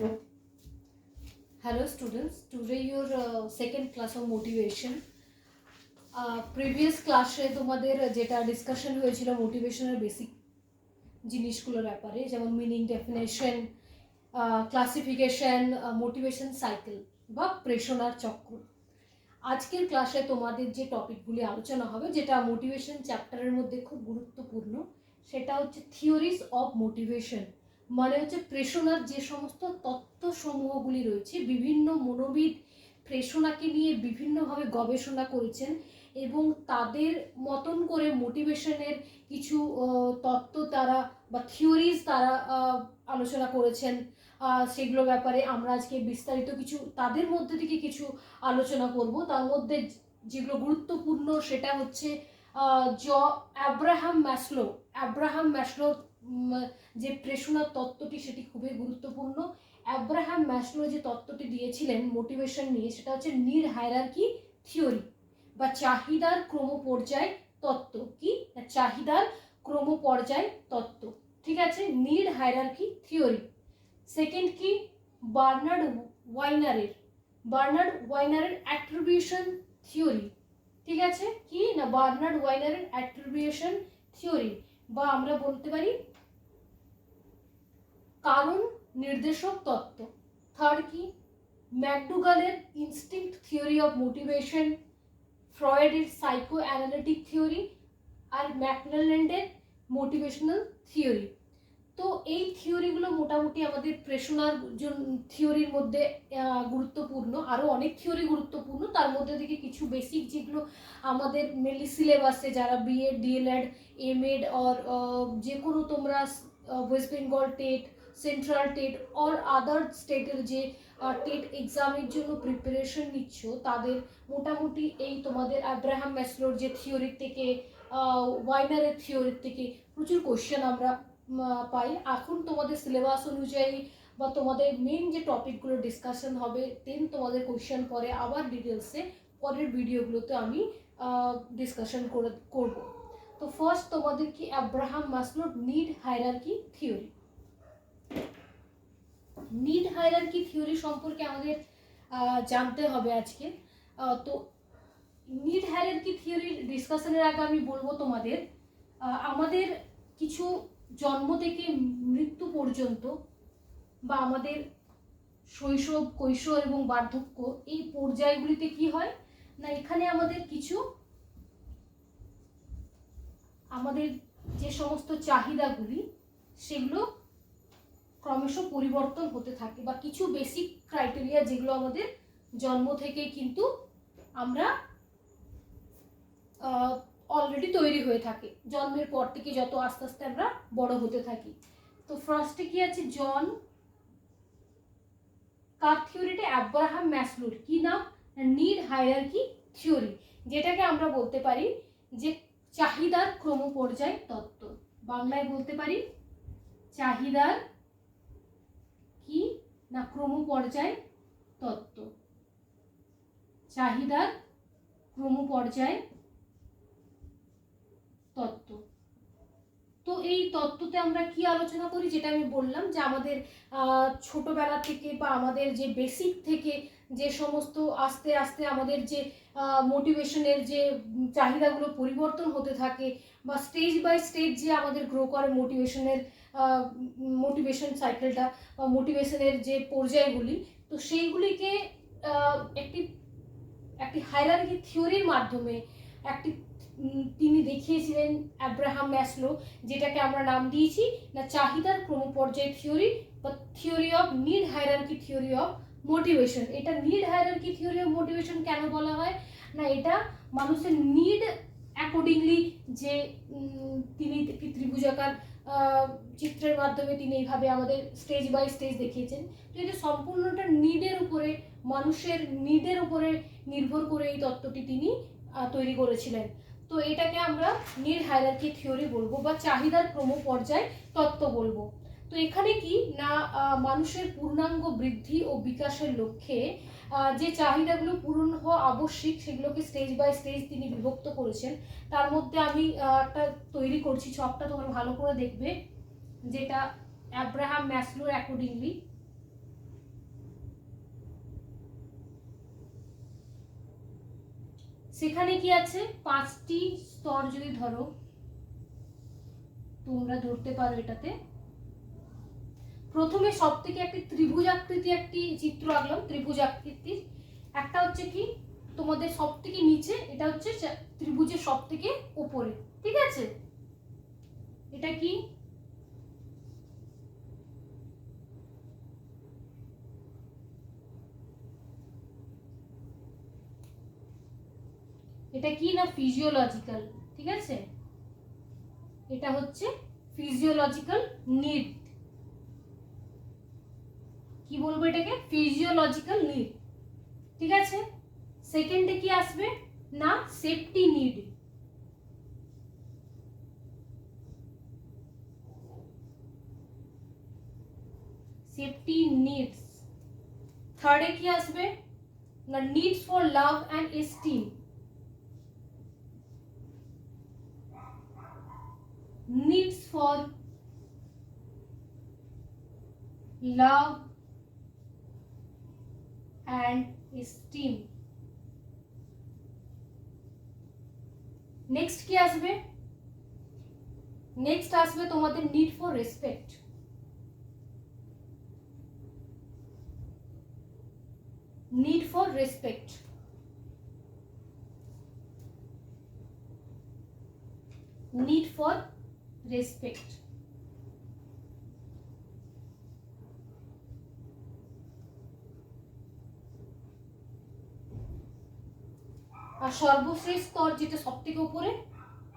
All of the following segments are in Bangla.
Hello students, today your second class of motivation. Previous class এ তোমাদের যেটা ডিসকাশন হয়েছিল মোটিভেশনের বেসিক জিনিসগুলোর ব্যাপারে, যেমন meaning, definition, classification, motivation cycle বা প্রেরণার চক্র। আজকের ক্লাসে তোমাদের যে টপিকগুলি আলোচনা হবে, যেটা মোটিভেশন চ্যাপ্টারের মধ্যে খুব গুরুত্বপূর্ণ, সেটা হচ্ছে থিওরিজ অফ মোটিভেশন। মানে হচ্ছে প্রেরণার যে সমস্ত তত্ত্বসমূহগুলি রয়েছে, বিভিন্ন মনোবিদ প্রেরণাকে নিয়ে বিভিন্নভাবে গবেষণা করেছেন এবং তাদের মতন করে মোটিভেশনের কিছু তত্ত্ব তারা বা থিওরিজ তারা আলোচনা করেছেন। সেগুলো ব্যাপারে আমরা আজকে বিস্তারিত কিছু তাদের মধ্যে থেকে কিছু আলোচনা করব। তার মধ্যে যেগুলো গুরুত্বপূর্ণ সেটা হচ্ছে অ্যাব্রাহাম ম্যাসলো যে প্রেরণার তত্ত্বটি, সেটি খুবই গুরুত্বপূর্ণ। অ্যাব্রাহাম ম্যাসলো যে তত্ত্বটি দিয়েছিলেন মোটিভেশন নিয়ে, সেটা হচ্ছে নিড হায়ারার্কি থিওরি বা চাহিদার ক্রমপর্যায় তত্ত্ব। কি না, চাহিদার ক্রমপর্যায় তত্ত্ব, ঠিক আছে, নিড হায়ারার্কি থিওরি। সেকেন্ড কি, বার্নার্ড ওয়াইনারের অ্যাট্রিবিউশন থিওরি, ঠিক আছে, কি না, বার্নার্ড ওয়াইনারের অ্যাট্রিবিউশন থিওরি, বা আমরা বলতে পারি কারণ নির্দেশক তত্ত্ব। থার্ড কি, ম্যাকডুগালের ইনস্টিংক্ট থিওরি অফ মোটিভেশন, ফ্রয়েডের সাইকো অ্যানালিটিক থিওরি, আর ম্যাকডোনাল্ডের মোটিভেশনাল থিওরি। তো এই থিওরিগুলো মোটামুটি আমাদের প্রেরণার থিওরির মধ্যে গুরুত্বপূর্ণ। আরও অনেক থিওরি গুরুত্বপূর্ণ, তার মধ্যে থেকে কিছু বেসিক যেগুলো আমাদের মেনলি সিলেবাসে, যারা বিএড, ডিএলএড, এমএড অর যে কোনো তোমরা West Bengal TET, central TET or other স্টেটের যে টেট এক্সামের জন্য প্রিপারেশন নিচ্ছ, তাদের মোটামুটি এই তোমাদের অ্যাব্রাহাম ম্যাসলোর যে থিওরি থেকে, ওয়াইনারের থিওরি থেকে প্রচুর কোশ্চেন আমরা পাই। এখন তোমাদের সিলেবাস অনুযায়ী বা তোমাদের মেন যে টপিকগুলো ডিসকাশন হবে, দেন তোমাদের কোশ্চেন পরে আবার ডিটেলসে পরের ভিডিওগুলোতে আমি ডিসকাশন করব। তো ফার্স্ট তোমাদের কি অ্যাব্রাহাম ম্যাসলোর need hierarchy theory. Need hierarchy theory সম্পর্কে আমাদের জানতে হবে আজকে। তো নিড হায়ারার্কি থিওরির ডিসকাশনের আগে আমি বলবো তোমাদের, আমাদের কিছু জন্ম থেকে মৃত্যু পর্যন্ত বা আমাদের শৈশব, কৈশোর এবং বার্ধক্য, এই পর্যায়গুলিতে কি হয় না, এখানে আমাদের কিছু আমাদের যে সমস্ত চাহিদাগুলি, সেগুলো ক্রমশ পরিবর্তন হতে থাকে, বা কিছু বেসিক ক্রাইটেরিয়া যেগুলো আমাদের জন্ম থেকে কিন্তু আমরা অলরেডি তৈরি হয়ে থাকে, জন্মের পর থেকে যত আস্তে আস্তে আমরা বড় হতে থাকি। তো ফার্স্টে কি আছে, জন কার থিওরিটা, অ্যাব্রাহাম ম্যাসলোর, কি নাম, নিড হায়ারার্কি থিওরি, যেটাকে আমরা বলতে পারি যে চাহিদার ক্রমপর্যায় তত্ত্ব। বাংলায় বলতে পারি চাহিদার কি না, ক্রমপর্যায় তত্ত্ব, চাহিদার ক্রমপর্যায় তত্ত্ব। তো এই তত্ত্বতে আমরা কি আলোচনা করি, যেটা আমি বললাম যে আমাদের ছোটবেলা থেকে বা আমাদের যে বেসিক থেকে যে সমস্ত আস্তে আস্তে আমাদের যে মোটিভেশনের যে চাহিদাগুলো পরিবর্তন হতে থাকে, বা স্টেজ বাই স্টেজ যে আমাদের গ্রো করে মোটিভেশন সাইকেলটা বা মোটিভেশনের যে পর্যায়গুলি, তো সেইগুলিকে একটি হায়ারার্কি থিওরির মাধ্যমে তিনি দেখিয়েছিলেন অ্যাব্রাহাম ম্যাসলো, যেটাকে আমরা নাম দিয়েছি না চাহিদার ক্রমপর্যায় থিওরি বা theory of need hierarchy theory of motivation. এটা need hierarchy theory of motivation কেন বলা হয় না, এটা মানুষের নিড অ্যাকর্ডিংলি যে তিনি একটি ত্রিভুজাকার চিত্রের মাধ্যমে তিনি এইভাবে আমাদের স্টেজ বাই স্টেজ দেখিয়েছেন। তো এটা সম্পূর্ণটা নিডের উপরে, মানুষের নিডের উপরে নির্ভর করে এই তত্ত্বটি তিনি তৈরি করেছিলেন। তো এটাকে আমরা নিড হায়ারার্কি থিওরি বলবো বা চাহিদার ক্রমপর্যায় তত্ত্ব বলবো। তো এখানে কি না, মানুষের পূর্ণাঙ্গ বৃদ্ধি ও বিকাশের লক্ষ্যে যে চাহিদাগুলো পূরণ হওয়া আবশ্যিক, সেগুলোকে স্টেজ বাই স্টেজ তিনি বিভক্ত করেছেন। তার মধ্যে আমি একটা তৈরি করছি ছকটা, তোমরা ভালো করে দেখবে, যেটা অ্যাব্রাহাম ম্যাসলোর অ্যাকর্ডিংলি সেখানে কি আছে 5টি স্তর যদি ধরো, তোমরা ধরতে পারো এটাতে। প্রথমে সব থেকে একটি ত্রিভুজাকৃতি একটি চিত্র আঁকলাম, ত্রিভুজাকৃতির। একটা হচ্ছে কি তোমাদের সব থেকে নিচে, এটা হচ্ছে ত্রিভুজের সব থেকে উপরে, ঠিক আছে? এটা কি? এটা কি না ফিজিওলজিক্যাল, ঠিক আছে? এটা হচ্ছে ফিজিওলজিক্যাল নিড, কি বলবো এটাকে? ফিজিওলজিক্যাল নিড, ঠিক আছে? সেকেন্ডে কি আসবে না সেফটি নিড, সেফটি নিডস। থার্ডে কি আসবে না needs for love and esteem, needs for love and esteem. Next কি আসবে? নেক্সট আসবে তোমাদের need for respect, need for respect. Need for respect. আর সর্বশেষ স্তর যেটা সব থেকে উপরে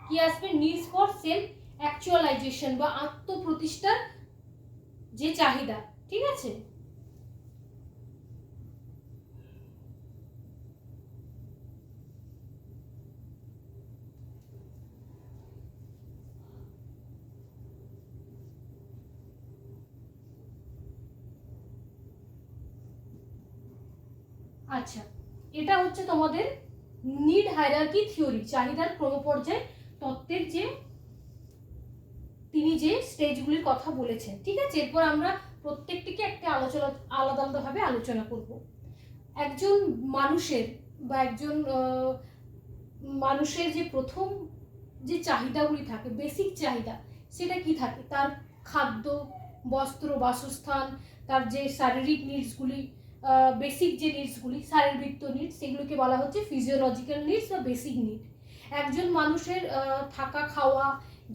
কি আসবে নিডস ফর সেলফ অ্যাকচুয়ালাইজেশন বা আত্মপ্রতিষ্ঠার যে চাহিদা, ঠিক আছে? আচ্ছা, এটা হচ্ছে তোমাদের নিড হায়ারার্কি থিওরি, চাহিদার ক্রমপর্যায় তত্ত্বের যে তিনি যে স্টেজগুলির কথা বলেছেন, ঠিক আছে? এরপর আমরা প্রত্যেকটিকে একটা আলোচনা আলাদা আলাদাভাবে আলোচনা করব। একজন মানুষের বা একজন মানুষের যে প্রথম যে চাহিদাগুলি থাকে, বেসিক চাহিদা, সেটা কি থাকে? তার খাদ্য, বস্ত্র, বাসস্থান, তার যে শারীরিক নিডসগুলি, বেসিক যে নিডসগুলি, শারীরবৃত্ত নিডস, সেগুলোকে বলা হচ্ছে ফিজিওলজিক্যাল নিডস বা বেসিক নিড। একজন মানুষের থাকা, খাওয়া,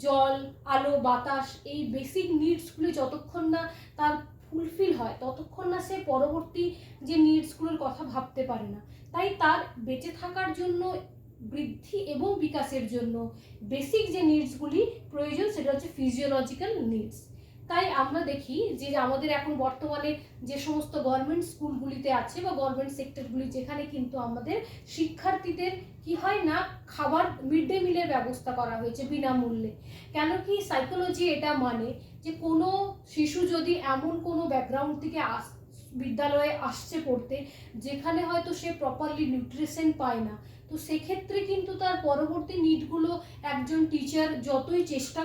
জল, আলো, বাতাস, এই বেসিক নিডসগুলি যতক্ষণ না তার ফুলফিল হয় ততক্ষণ না সে পরবর্তী যে নিডসগুলোর কথা ভাবতে পারে না। তাই তার বেঁচে থাকার জন্য, বৃদ্ধি এবং বিকাশের জন্য বেসিক যে নিডসগুলি প্রয়োজন সেটা হচ্ছে ফিজিওলজিক্যাল নিডস। তাই আমরা দেখি যে আমাদের এখন বর্তমানে যে সমস্ত গভর্নমেন্ট স্কুলগুলিতে আছে বা গভর্নমেন্ট সেক্টরগুলি, যেখানে কিন্তু আমাদের শিক্ষার্থীদের কি হয় না খাবার, মিড ডে মিলের ব্যবস্থা করা হয়েছে বিনামূল্যে। কেন কি? সাইকোলজি এটা মানে যে কোনো শিশু যদি এমন কোনো ব্যাকগ্রাউন্ড থেকে বিদ্যালয়ে আসছে পড়তে যেখানে হয়তো সে প্রপারলি নিউট্রিশন পায় না, তো সেক্ষেত্রে কিন্তু তার পরবর্তী নিডগুলো একজন টিচার যতই চেষ্টা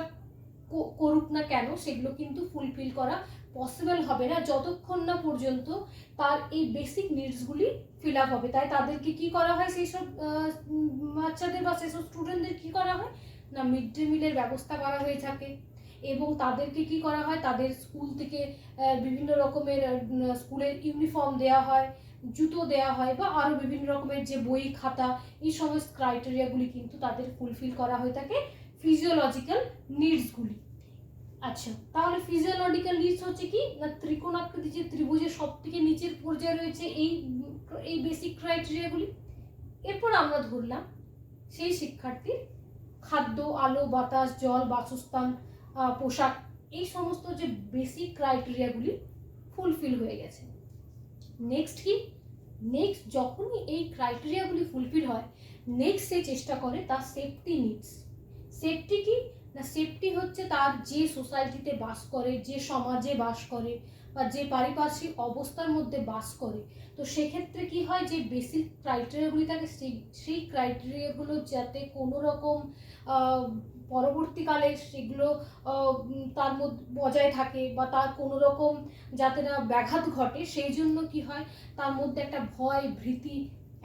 করুক না কেন সেগুলো কিন্তু ফুলফিল করা পসিবল হবে না যতক্ষণ না পর্যন্ত তার এই বেসিক নিডসগুলি ফিল আপ হবে। তাই তাদেরকে কি করা হয়, সেই সব বাচ্চাদের বা সেসব স্টুডেন্টদের কি করা হয় না মিড ডে মিলের ব্যবস্থা করা হয়ে থাকে, এবং তাদেরকে কি করা হয় তাদের স্কুল থেকে বিভিন্ন রকমের স্কুলের ইউনিফর্ম দেওয়া হয়, জুতো দেওয়া হয়, বা আরও বিভিন্ন রকমের যে বই খাতা, এই সমস্ত ক্রাইটেরিয়াগুলি কিন্তু তাদের ফুলফিল করা হয়ে থাকে ফিজিওলজিক্যাল নিডসগুলি। আচ্ছা, তাহলে ফিজিওলজিক্যাল নিডস হচ্ছে কি না ত্রিকোণাকৃতি যে ত্রিভুজের সব থেকে নিচের পর্যায়ে রয়েছে এই বেসিক ক্রাইটেরিয়াগুলি। এরপর আমরা ধরলাম সেই শিক্ষার্থীর খাদ্য, আলো, বাতাস, জল, বাসস্থান, পোশাক, এই সমস্ত যে বেসিক ক্রাইটেরিয়াগুলি ফুলফিল হয়ে গেছে। নেক্সট কি? নেক্সট যখনই এই ক্রাইটেরিয়াগুলি ফুলফিল হয়, নেক্সট সে চেষ্টা করে তার সেফটি নিডস। সেফটি কি না সেফটি হচ্ছে তার যে সোসাইটিতে বাস করে, যে সমাজে বাস করে, বা যে পারিপার্শ্বিক অবস্থার মধ্যে বাস করে, তো সেক্ষেত্রে কি হয় যে বেসিক ক্রাইটেরিয়াগুলি থাকে, সেই ক্রাইটেরিয়াগুলো যাতে কোনো রকম পরবর্তীকালে সেগুলো তার মধ্যে বজায় থাকে বা তার কোনো রকম যাতে না ব্যাঘাত ঘটে, সেই জন্য কি হয় তার মধ্যে একটা ভয়, ভীতি,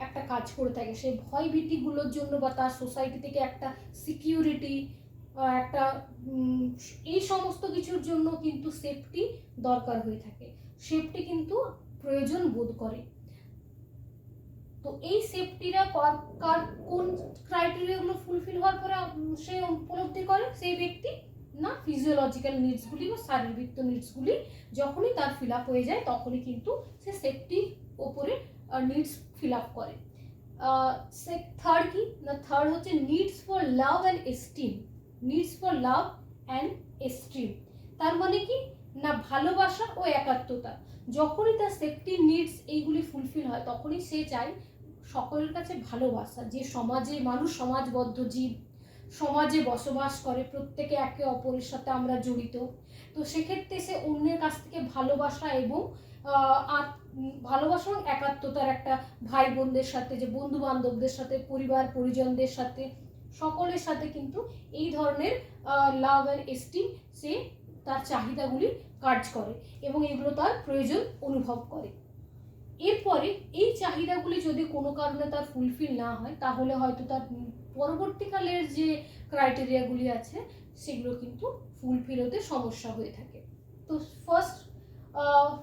একটা কাজ করে থাকে, সেই ভয় ভীতিগুলোর জন্য বা তার সোসাইটি থেকে একটা সিকিউরিটি, একটা এই সমস্ত কিছুর জন্য কিন্তু সেফটি দরকার হয়ে থাকে, সেফটি কিন্তু প্রয়োজন বোধ করে। তো এই সেফটিরা কার কোন ক্রাইটেরিয়াগুলো ফুলফিল হওয়ার পরে সে উপলব্ধি করে সেই ব্যক্তি, না ফিজিওলজিক্যাল নিডসগুলি বা শারীরিক নিডসগুলি যখনই তার ফিল আপ হয়ে যায় তখনই কিন্তু সে সেফটির ওপরে নিডস ফিল আপ করে। থার্ড কি না, থার্ড হচ্ছে needs for love and esteem. Needs for love and esteem তার মানে কি না ভালোবাসা ও একাত্মতা। যখনই তার সেফটি নিডস এইগুলি ফুলফিল হয় তখনই সে চায় সকলের কাছে ভালোবাসা, যে সমাজে মানুষ সমাজবদ্ধ জীব, সমাজে বসবাস করে, প্রত্যেকে একে অপরের সাথে আমরা জড়িত। তো সেক্ষেত্রে সে অন্যের কাছ থেকে ভালোবাসা এবং ভালোবাসা এবং একাত্মতার একটা, ভাই বোনদের সাথে, যে বন্ধু বান্ধবদের সাথে, পরিবার পরিজনদের সাথে, সকলের সাথে কিন্তু এই ধরনের লাভ অ্যান্ড এস্টিম সে তার চাহিদাগুলি কাজ করে এবং এগুলো তার প্রয়োজন অনুভব করে। এরপরে এই চাহিদাগুলি যদি কোনো কারণে তার ফুলফিল না হয় তাহলে হয়তো তার পরবর্তীকালের যে ক্রাইটেরিয়াগুলি আছে সেগুলো কিন্তু ফুলফিল হতে সমস্যা হয়ে থাকে। তো first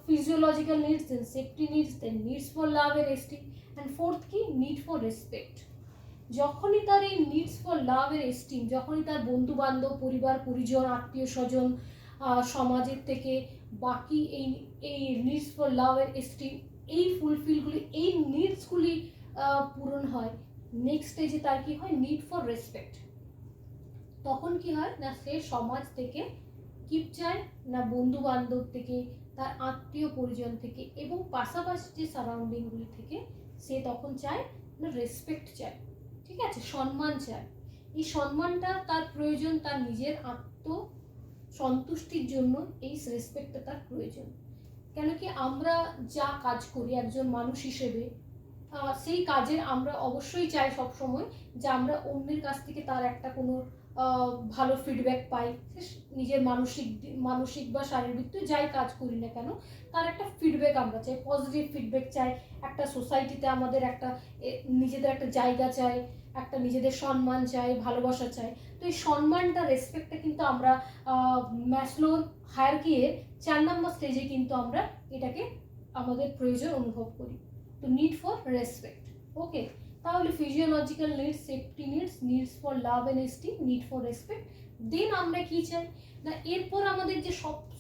physiological needs, then safety needs, then needs for love and esteem, and fourth কি need for respect। যখনই তার এই নিডস ফর লাভ এর এস্টিম, যখনই তার বন্ধু বান্ধব, পরিবার পরিজন, আত্মীয় স্বজন, সমাজের থেকে বাকি এই নিডস ফর লাভ এর এস্টিম, এই ফুলফিলগুলি, এই নিডসগুলি পূরণ হয়, নেক্সট স্টেজে তার কি হয়, নিড ফর রেসপেক্ট। তখন কি হয় না, সে সমাজ থেকে কি চায় না, বন্ধু বান্ধব থেকে, তার আত্মীয় পরিজন থেকে এবং পাশাপাশি যে সারাউন্ডিংগুলি থেকে সে তখন চায় না রেসপেক্ট চায়, ঠিক আছে, সম্মান চায়। এই সম্মানটা তার প্রয়োজন, তার নিজের আত্ম সন্তুষ্টির জন্য এই রেসপেক্টটা তার প্রয়োজন। কেন কি আমরা যা কাজ করি একজন মানুষ হিসেবে, সেই কাজের আমরা অবশ্যই চাই সবসময় যে আমরা অন্যের কাছ থেকে তার একটা কোনো ভালো ফিডব্যাক পাই। নিজের মানসিক বা শারীরিক তো যাই কাজ করি না কেন তার একটা ফিডব্যাক আমরা চাই, পজিটিভ ফিডব্যাক চাই। একটা সোসাইটিতে আমাদের একটা নিজেদের একটা জায়গা চাই, একটা নিজেদের সম্মান চাই, ভালোবাসা চাই। তো এই সম্মানটা, রেসপেক্টটা কিন্তু আমরা ম্যাসলোর হায়ারার্কির 4 নম্বর স্টেজে কিন্তু আমরা এটাকে আমাদের প্রয়োজন অনুভব করি। তো নিড ফর রেসপেক্ট, ওকে। তাহলে physiological needs, safety needs, needs for love and esteem, need for respect. Then আমরা কি চাই না, এরপর আমাদের যে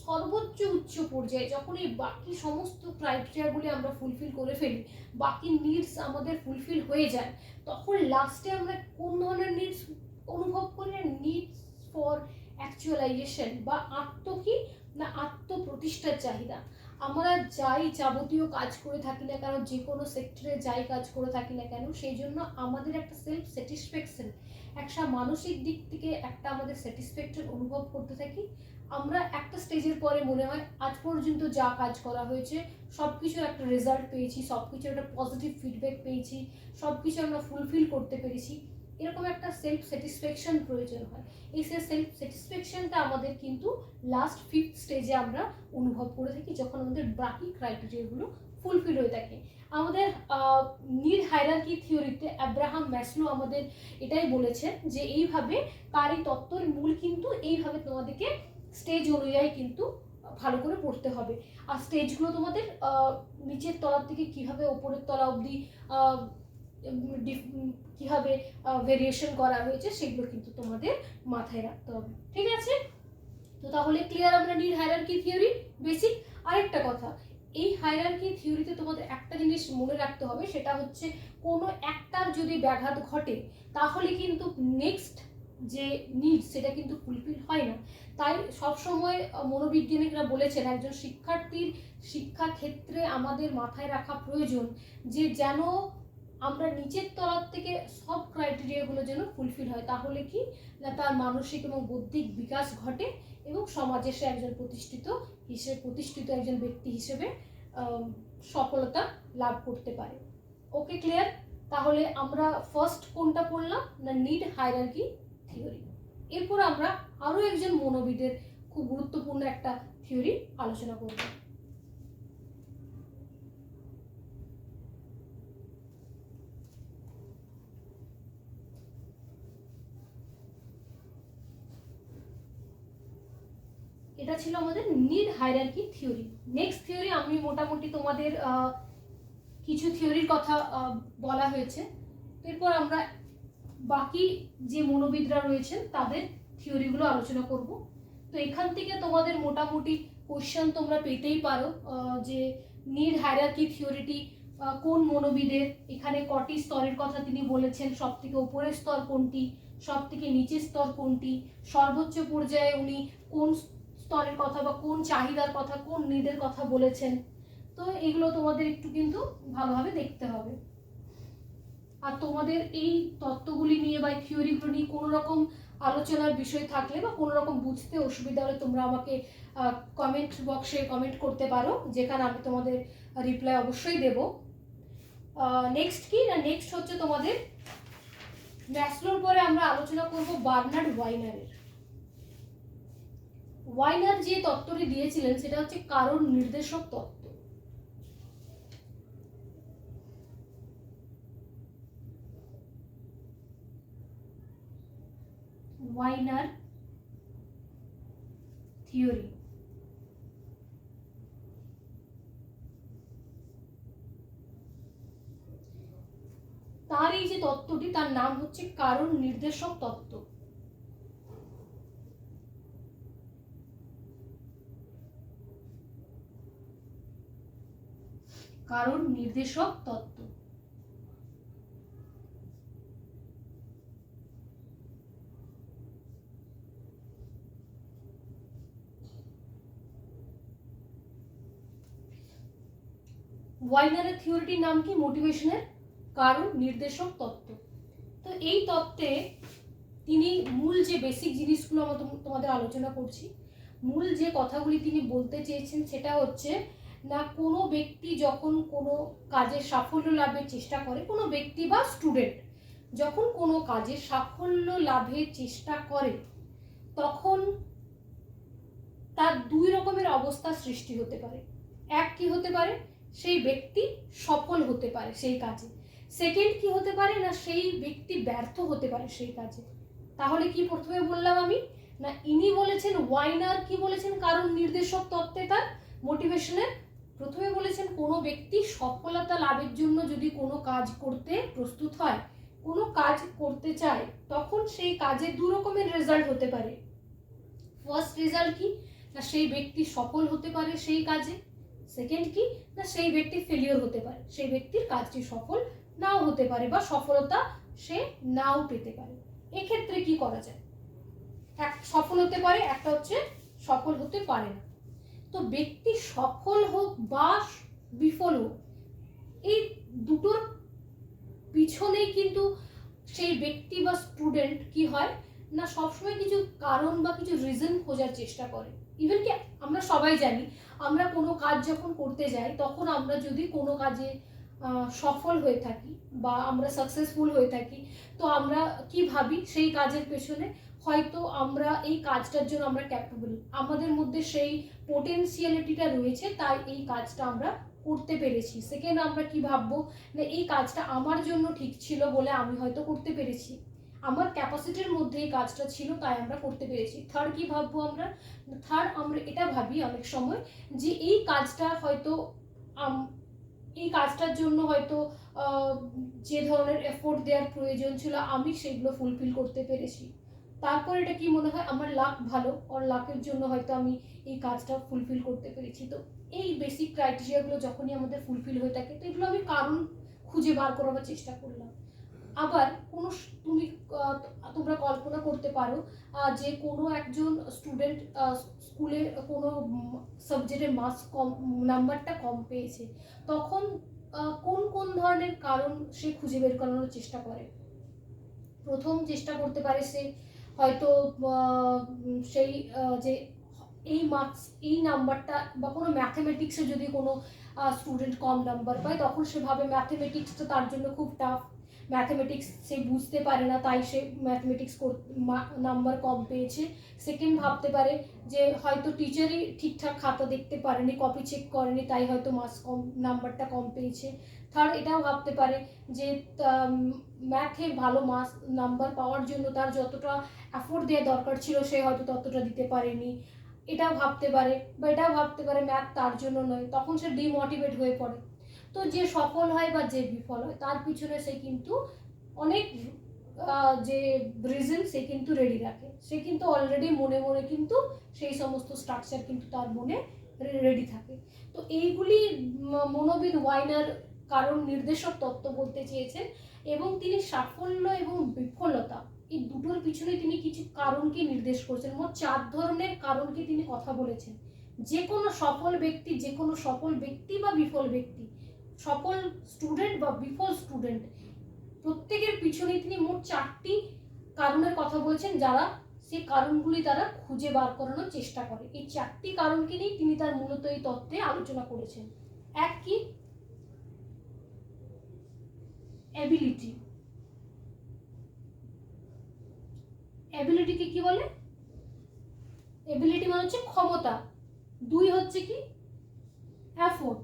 সর্বোচ্চ উচ্চ পর্যায়ে যখন এই বাকি সমস্ত ক্রাইটেরিয়াগুলি আমরা ফুলফিল করে ফেলি, বাকি নিডস আমাদের ফুলফিল হয়ে যায়, তখন লাস্টে আমরা কোন ধরনের নিডস অনুভব করি, নিডস ফর অ্যাকচুয়ালাইজেশন বা আত্মপ্রতিষ্ঠার চাহিদা। আমরা যাই যাবতীয় কাজ করে থাকি না কেন, যে কোনো সেক্টরে যাই কাজ করে থাকি না কেন, সেই জন্য আমাদের একটা সেলফ স্যাটিসফ্যাকশন, একটা মানসিক দিক থেকে একটা আমাদের স্যাটিসফ্যাকশন অনুভব করতে থাকি। আমরা একটা স্টেজের পরে মনে হয় আজ পর্যন্ত যা কাজ করা হয়েছে সব কিছুর একটা রেজাল্ট পেয়েছি, সব কিছুর একটা পজিটিভ ফিডব্যাক পেয়েছি, সব কিছু আমরা ফুলফিল করতে পেরেছি, এরকম একটা সেলফ স্যাটিসফ্যাকশন প্রয়োজন হয়। এই সেলফ স্যাটিসফ্যাকশনটা আমাদের কিন্তু লাস্ট 5th স্টেজে আমরা অনুভব করে থাকি যখন আমাদের বাকি ক্রাইটেরিয়াগুলো ফুলফিল হয়ে থাকে। আমাদের নিড হায়ারার্কি থিওরিতে অ্যাব্রাহাম ম্যাসলো আমাদের এটাই বলেছেন যে এইভাবে তার এই তত্ত্বের মূল কিন্তু এইভাবে তোমাদেরকে স্টেজ অনুযায়ী কিন্তু ভালো করে পড়তে হবে। আর স্টেজগুলো তোমাদের নিচের তলার থেকে কিভাবে ওপরের তলা অবধি কিভাবে ভেরিয়েশন করা হয়েছে সেগুলো কিন্তু তোমাদের মাথায় রাখতে হবে, ঠিক আছে। তো তাহলে ক্লিয়ার আমরা নিড হায়ারার্কি থিওরি বেসিক। আরেকটা কথা, এই হায়ারার্কি থিওরিতে তোমাদের একটা জিনিস মনে রাখতে হবে, সেটা হচ্ছে কোনো একটার যদি ব্যাঘাত ঘটে তাহলে কিন্তু নেক্সট যে নিড সেটা কিন্তু ফুলফিল হয় না। তাই সবসময় মনোবিজ্ঞানিকরা বলেছেন একজন শিক্ষার্থীর শিক্ষা ক্ষেত্রে আমাদের মাথায় রাখা প্রয়োজন যে যেন আমরা নিচের তলার থেকে সব ক্রাইটেরিয়াগুলো যেন ফুলফিল হয়, তাহলে কি না তার মানসিক এবং বৌদ্ধিক বিকাশ ঘটে এবং সমাজে সে একজন প্রতিষ্ঠিত একজন ব্যক্তি হিসেবে সফলতা লাভ করতে পারে। ওকে, ক্লিয়ার। তাহলে আমরা ফার্স্ট কোনটা পড়লাম না, নিড হায়ারার্কি থিওরি। এরপর আমরা আরো একজন মনোবিদের খুব গুরুত্বপূর্ণ একটা থিওরি আলোচনা করব। এটা ছিল আমাদের need hierarchy theory. Next theory আমি মোটামুটি তোমাদের কিছু থিওরির কথা বলা হয়েছে, এরপর আমরা বাকি যে মনোবিদরা রয়েছেন তাদের থিওরিগুলো আলোচনা করব। তো এখান থেকে তোমাদের মোটামুটি কোশ্চেন তোমরা পেতেই পারো যে নিড হায়ারার্কি থিওরিটি কোন মনোবিদের, এখানে কটি স্তরের কথা তিনি বলেছেন, সব থেকে উপরের স্তর কোনটি, সব থেকে নিচের স্তর কোনটি, সর্বোচ্চ পর্যায়ে উনি কোন স্তরের কথা বা কোন চাহিদার কথা, কোন নিডের কথা বলেছেন। তো এগুলো তোমাদের একটু কিন্তু ভালোভাবে দেখতে হবে। আর তোমাদের এই তত্ত্বগুলি নিয়ে বা থিওরিগুলো নিয়ে কোনো রকম আলোচনার বিষয় থাকলে বা কোনো রকম বুঝতে অসুবিধা হলে তোমরা আমাকে কমেন্ট বক্সে কমেন্ট করতে পারো, যেখানে আমি তোমাদের রিপ্লাই অবশ্যই দেব। নেক্সট কি না, নেক্সট হচ্ছে তোমাদের ম্যাসলোর পরে আমরা আলোচনা করব বার্নার্ড ওয়াইনারের। ওয়াইনার যে তত্ত্বটি দিয়েছিলেন সেটা হচ্ছে কারণ নির্দেশক তত্ত্ব। Warner theory. তার এই যে তত্ত্বটি তার নাম হচ্ছে কারণ নির্দেশক তত্ত্ব। কারণ নির্দেশক তত্ত্ব। ওয়াইনারের থিওরিটির নাম কি? মোটিভেশনের কারণ নির্দেশক তত্ত্ব। তো এই তত্ত্বে তিনি মূল যে বেসিক জিনিসগুলো আমরা তোমাদের আলোচনা করছি, মূল যে কথাগুলি তিনি বলতে চেয়েছেন সেটা হচ্ছে না, কোনো ব্যক্তি যখন কোনো কাজে সাফল্য লাভের চেষ্টা করে, কোনো ব্যক্তি বা স্টুডেন্ট যখন কোনো কাজে সাফল্য লাভের চেষ্টা করে, তখন তার দুই রকমের অবস্থা সৃষ্টি হতে পারে। এক কি হতে পারে, সেই ব্যক্তি সফল হতে পারে সেই কাজে। সেকেন্ড কি হতে পারে না, সেই ব্যক্তি ব্যর্থ হতে পারে সেই কাজে। তাহলে কি প্রথমে বললাম আমি না, ইনি বলেছেন, ওয়াইনার কি বলেছেন কারণ নির্দেশক তত্ত্বে তার মোটিভেশনের, প্রথমে বলেছেন কোনো ব্যক্তি সফলতা লাভের জন্য যদি কোনো কাজ করতে প্রস্তুত হয়, কোনো কাজ করতে চায়, তখন সেই কাজে দু রকমের রেজাল্ট হতে পারে। ফার্স্ট রেজাল্ট কি না, সেই ব্যক্তি সফল হতে পারে সেই কাজে। সেকেন্ড কি না, সেই ব্যক্তি ফেলিওর হতে পারে, সেই ব্যক্তির কাজটি সফল নাও হতে পারে বা সফলতা সে নাও পেতে পারে। এক্ষেত্রে কি করা যায়? এক সফল হতে পারে, একটা হচ্ছে সফল হতে পারে না। তো ব্যক্তি সফল হোক বা বিফল হোক, এই দুটোর পিছনেই কিন্তু সেই ব্যক্তি বা স্টুডেন্ট কি হয় না, সবসময় কিছু কারণ বা কিছু রিজন খোঁজার চেষ্টা করে। ইভেন কি আমরা সবাই জানি, আমরা কোনো কাজ যখন করতে যাই, তখন আমরা যদি কোনো কাজে সফল হয়ে থাকি বা আমরা সাকসেসফুল হয়ে থাকি, তো আমরা কি ভাবি সেই কাজের পেছনে, হয়তো আমরা এই কাজটার জন্য আমরা ক্যাপেবল, আমাদের মধ্যে সেই পোটেনশিয়ালিটিটা রয়েছে, তাই এই কাজটা আমরা করতে পেরেছি। সেকেন্ড, আমরা কি ভাববো না, এই কাজটা আমার জন্য ঠিক ছিল বলে আমি হয়তো করতে পেরেছি, আমার ক্যাপাসিটির মধ্যে এই কাজটা ছিল তাই আমরা করতে পেরেছি। থার্ড কি ভাববো আমরা, থার্ড আমরা এটা ভাবি অনেক সময় যে এই কাজটা হয়তো এই কাজটার জন্য হয়তো যে ধরনের এফোর্ট দেওয়ার প্রয়োজন ছিল আমি সেগুলো ফুলফিল করতে পেরেছি। তারপর এটা কি মনে হয়, আমার লাক ভালো, আর লাকের জন্য হয়তো আমি এই কাজটা ফুলফিল করতে পেরেছি। তো এই বেসিক ক্রাইটেরিয়াগুলো যখনই আমাদের ফুলফিল হয়ে থাকে, তো এগুলো আমি কারণ খুঁজে বার করার চেষ্টা করলাম। আবার কোনো তোমরা কল্পনা করতে পারো যে কোনো একজন স্টুডেন্ট স্কুলে কোনো সাবজেক্টের মার্কস কম, নাম্বারটা কম পেয়েছে, তখন কোন কোন ধরনের কারণ সে খুঁজে বের করানোর চেষ্টা করে। প্রথম চেষ্টা করতে পারে সে হয়তো সেই যে এই মার্কস, এই নাম্বারটা, বা কোনো ম্যাথমেটিক্সে যদি কোনো স্টুডেন্ট কম নাম্বার পায়, তখন সে ভাবে ম্যাথমেটিক্সটা তার জন্য খুব টাফ, ম্যাথমেটিক্স সে বুঝতে পারে না, তাই সে ম্যাথমেটিক্স নাম্বার কম পেয়েছে। সেকেন্ড ভাবতে পারে যে হয়তো টিচারই ঠিকঠাক খাতা দেখতে পারেনি, কপি চেক করেনি, তাই হয়তো মার্কস কম, নাম্বারটা কম পেয়েছে। থার্ড এটাও ভাবতে পারে যে ম্যাথে ভালো মার্কস নাম্বার পাওয়ার জন্য তার যতটা এফোর্ট দেওয়া দরকার ছিল সে হয়তো ততটা দিতে পারেনি। এটাও ভাবতে পারে বা এটাও ভাবতে পারে ম্যাথ তার জন্য নয়, তখন সে ডিমোটিভেট হয়ে পড়ে। তো যে সফল হয় বা যে বিফল হয় তার পিছনে সে কিন্তু অনেক যে রিজন সে কিন্তু রেডি রাখে, সে কিন্তু অলরেডি মনে মনে কিন্তু সেই সমস্ত স্ট্রাকচার কিন্তু তার মনে রেডি থাকে। তো এইগুলি মনোবিদ ওয়াইনার কারণ নির্দেশক তত্ত্ব বলতে চেয়েছেন, এবং তিনি সাফল্য এবং বিফলতা এই দুটোর পিছনে তিনি কিছু কারণকে নির্দেশ করেছেন। মোট 4 ধরনের কারণকে তিনি কথা বলেছেন। যে কোনো সফল ব্যক্তি বা বিফল ব্যক্তি, সফল স্টুডেন্ট বা বিফল স্টুডেন্ট, প্রত্যেকের পিছনে তিনি মোট 4টি কারণের কথা বলেছেন, যারা সেই কারণগুলি তারা খুঁজে বার করানোর চেষ্টা করে। এই 4টি কারণকে নিয়ে তিনি তার মূলত এই তত্ত্বে আলোচনা করেছেন। এক কি? এবিলিটি। এবিলিটিকে কি বলে? এবিলিটি মানে হচ্ছে ক্ষমতা। 2 হচ্ছে কি? এফোর্ট।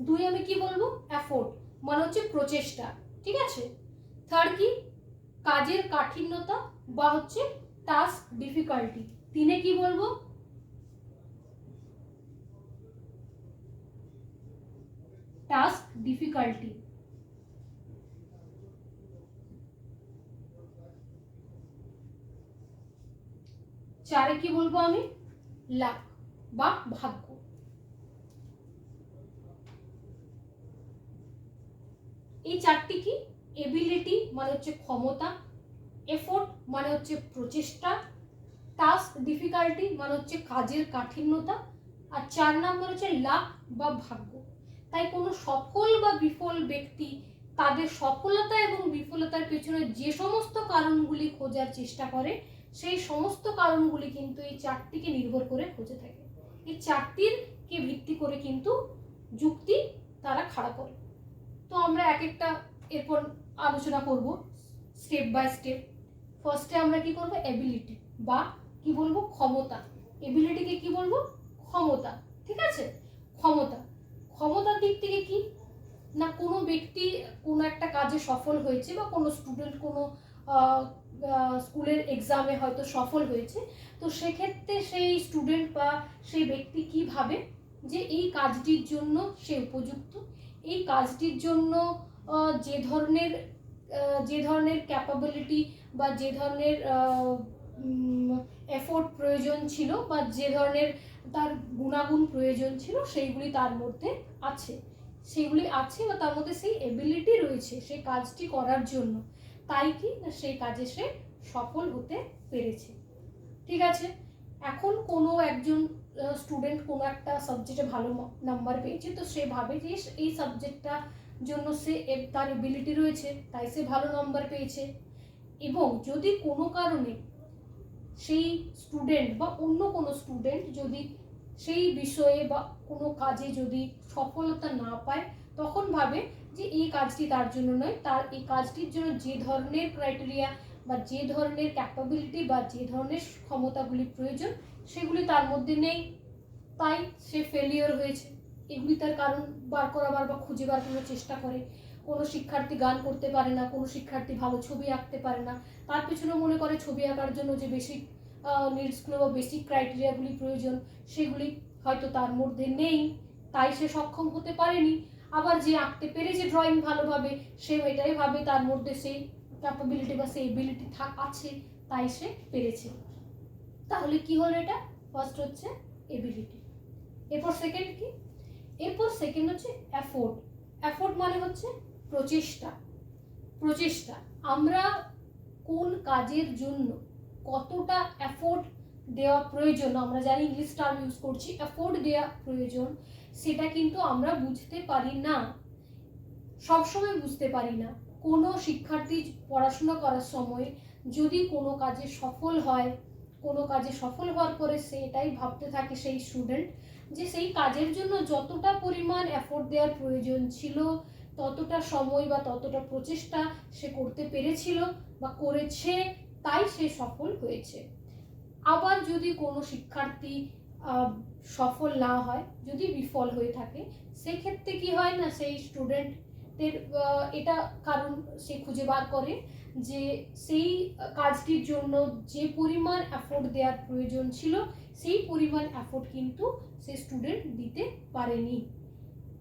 2 আমি কি বলবো? এফোর্ট মানে হচ্ছে প্রচেষ্টা, ঠিক আছে। 3 কি? কাজের কাঠিন্যতা বা হচ্ছে টাস্ক ডিফিকাল্টি। 3 কি বলবো? Task difficulty. 4 কি বলবো আমি? লাক বা ভাগ্য। এই 4টি কি? এবিলিটি মানে হচ্ছে ক্ষমতা, এফোর্ট মানে হচ্ছে প্রচেষ্টা, টাস্ক ডিফিকাল্টি মানে হচ্ছে কাজের কাঠিন্যতা, আর 4 নম্বর হচ্ছে লাক বা ভাগ্য। তাই কোনো সফল বা বিফল ব্যক্তি তাদের সফলতা এবং বিফলতার পেছনে যে সমস্ত কারণগুলি খোঁজার চেষ্টা করে, সেই সমস্ত কারণগুলি কিন্তু এই 4টিকে নির্ভর করে খুঁজে থাকে। এই 4টির কে ভিত্তি করে কিন্তু যুক্তি তারা খাড়া করে। তো আমরা এক একটা এরপর আলোচনা করব স্টেপ বাই স্টেপ। ফার্স্টে আমরা কি করব? এবিলিটি বা কি বলবো? ক্ষমতা। এবিলিটিকে কি বলবো? ক্ষমতা, ঠিক আছে। ক্ষমতার দিক থেকে কি না, কোনো ব্যক্তি কোনো একটা কাজে সফল হয়েছে বা কোনো স্টুডেন্ট কোনো স্কুলের এক্সামে হয়তো সফল হয়েছে, তো সেক্ষেত্রে সেই স্টুডেন্ট বা সেই ব্যক্তি কি ভাবে যে এই কাজটির জন্য সে উপযুক্ত, এই কাজটির জন্য যে ধরনের ক্যাপাবিলিটি বা যে ধরনের এফোর্ট প্রয়োজন ছিল বা যে ধরনের তার গুণাগুণ প্রয়োজন ছিল, সেইগুলি তার মধ্যে আছে, বা তার মধ্যে সেই এবিলিটি রয়েছে সেই কাজটি করার জন্য। তাই কি না, সেই কাজে সে সফল হতে পেরেছে, ঠিক আছে। এখন কোনো একজন স্টুডেন্ট কোনো একটা সাবজেক্টে ভালো নাম্বার পেয়েছে, তো সে ভাবে যে এই সাবজেক্টটা জন্য সে তার এবিলিটি রয়েছে, তাই সে ভালো নাম্বার পেয়েছে। এবং যদি কোনো কারণে সেই স্টুডেন্ট বা অন্য কোনো স্টুডেন্ট যদি সেই বিষয়ে বা কোনো কাজে যদি সফলতা না পায়, তখন ভাবে যে এই কাজটি তার জন্য নয়, তার এই কাজটির জন্য যে ধরনের ক্রাইটেরিয়া বা যে ধরনের ক্যাপাবিলিটি বা যে ধরনের ক্ষমতাগুলি প্রয়োজন সেগুলি তার মধ্যে নেই, তাই সে ফেলিওর হয়েছে। এগুলি তার কারণ বার করাবার বা খুঁজে বার করার চেষ্টা করে। কোনো শিক্ষার্থী গান করতে পারে না, কোনো শিক্ষার্থী ভালো ছবি আঁকতে পারে না, তার পেছনে মনে করে ছবি আঁকার জন্য যে বেসিক নিডসগুলো বা বেসিক ক্রাইটেরিয়াগুলি প্রয়োজন সেগুলি হয়তো তার মধ্যে নেই, তাই সে সক্ষম হতে পারেনি। আবার যে আঁকতে পেরেছে ড্রয়িং ভালোভাবে, সে এটাই ভাবে তার মধ্যে সেই ক্যাপাবিলিটি বা সেই এবিলিটি আছে, তাই সে পেরেছে। তাহলে কি হলো? এটা ফার্স্ট হচ্ছে এবিলিটি। এরপর সেকেন্ড কি? এরপর সেকেন্ড হচ্ছে এফোর্ট। এফোর্ট মানে হচ্ছে প্রচেষ্টা। আমরা কোন কাজের জন্য কতটা এফোর্ট দেওয়া প্রয়োজন, আমরা জানি ইংলিশ টার্ম ইউজ করছি, এফোর্ট দেওয়া প্রয়োজন, সেটা কিন্তু আমরা বুঝতে পারি না, সবসময় বুঝতে পারি না। কোনো শিক্ষার্থী পড়াশোনা করার সময় যদি কোনো কাজে সফল হয়, কোনো কাজে সফল হওয়ার পরে সে এটাই ভাবতে থাকে সেই স্টুডেন্ট যে সেই কাজের জন্য যতটা পরিমাণ এফোর্ট দেওয়ার প্রয়োজন ছিল, ততটা সময় বা ততটা প্রচেষ্টা সে করতে পেরেছিল বা করেছে, তাই সে সফল হয়েছে। আবার যদি কোনো শিক্ষার্থী সফল না হয়, যদি বিফল হয়ে থাকে, সেক্ষেত্রে কি হয় না, সেই স্টুডেন্টের এটা কারণ সে খুঁজে বার করে যে সেই কাজটির জন্য যে পরিমাণ এফোর্ট দেওয়ার প্রয়োজন ছিল সেই পরিমাণ এফোর্ট কিন্তু সে স্টুডেন্ট দিতে পারেনি,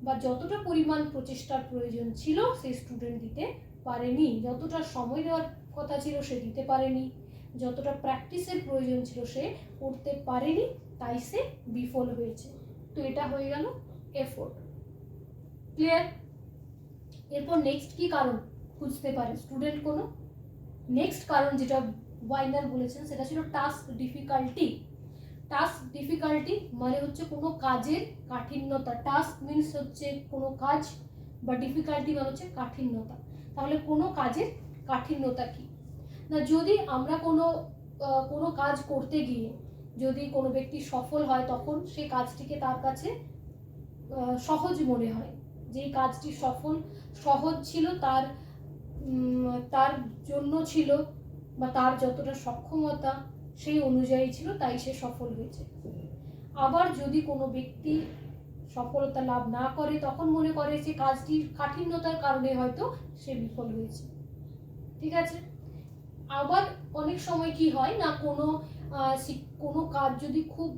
বা যতটা পরিমাণ প্রচেষ্টার প্রয়োজন ছিল সেই স্টুডেন্ট দিতে পারেনি, যতটা সময় দেওয়ার কথা ছিল সে দিতে পারেনি, যতটা প্র্যাকটিসের প্রয়োজন ছিল সে করতে পারেনি, তাই সে বিফল হয়েছে। তো এটা হয়ে গেল এফোর্ট। ক্লিয়ার? এরপর নেক্সট কি কারণ খুঁজতে পারে স্টুডেন্ট? কোনো নেক্সট কারণ যেটা ওয়াইনার বলেছেন সেটা ছিল টাস্ক ডিফিকাল্টি। টাস্ক ডিফিকাল্টি মানে হচ্ছে কোনো কাজের কাঠিন্যতা। টাস্ক মিনস হচ্ছে কোনো কাজ, বা ডিফিকাল্টি মানে হচ্ছে কাঠিন্যতা। তাহলে কোনো কাজের কাঠিন্যতা কি না, যদি আমরা কোনো কাজ করতে গিয়ে যদি কোনো ব্যক্তি সফল হয় তখন সেই কাজটিকে তার কাছে সহজ মনে হয়, যেই কাজটি সহজ ছিল, তার জন্য ছিল, বা তার যতটা সক্ষমতা সেই অনুযায়ী ছিল, তাই সে সফল হয়েছে। আবার যদি কোনো ব্যক্তি সফলতা লাভ না করে তখন মনে করে যে কাজটির কাঠিন্যতার কারণে হয়তো সে বিফল হয়েছে। ঠিক আছে? আবার অনেক সময় কি হয় না, কোনো কাজ যদি খুব